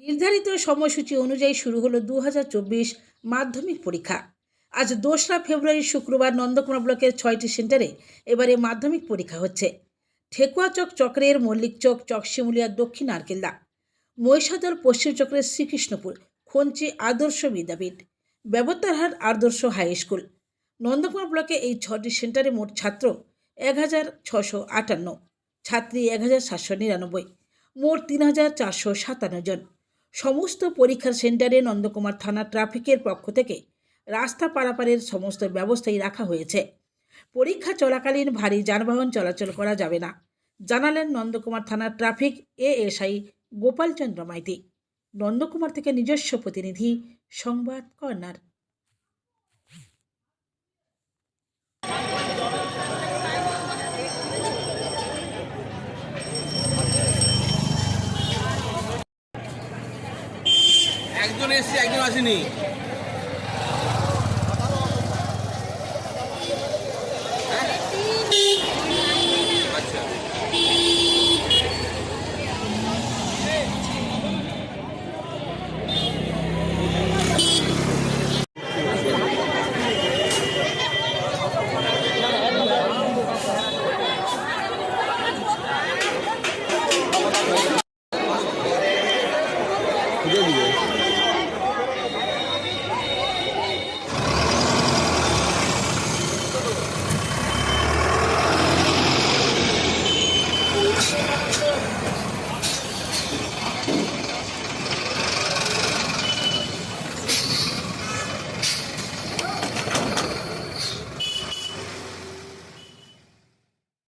নির্ধারিত সময়সূচি অনুযায়ী শুরু হলো 2024 মাধ্যমিক পরীক্ষা। আজ 2রা ফেব্রুয়ারি শুক্রবার নন্দকুমার ব্লকের 6টি সেন্টারে এবারে মাধ্যমিক পরীক্ষা হচ্ছে। ঠেকুয়াচক চক্রের মল্লিক চক, চকশিমুলিয়া দক্ষিণ আরকেল্লা, মহিষাদল পশ্চিম চক্রের শ্রীকৃষ্ণপুর, খঞ্চি আদর্শ বিদ্যাপীঠ, ব্যবতারহাট আদর্শ হাই স্কুল। নন্দকুমার ব্লকে এই 6টি সেন্টারে মোট ছাত্র 1658, ছাত্রী 1799, মোট 3457 জন। সমস্ত পরীক্ষার সেন্টারে নন্দকুমার থানা ট্রাফিকের পক্ষ থেকে রাস্তা পারাপারের সমস্ত ব্যবস্থাই রাখা হয়েছে। পরীক্ষা চলাকালীন ভারী যানবাহন চলাচল করা যাবে না, জানালেন নন্দকুমার থানা ট্রাফিক এএসআই গোপালচন্দ্র মাইতি। নন্দকুমার থেকে নিজস্ব প্রতিনিধি, সংবাদ কর্নার। একজন এসছে, একজন আসেনি।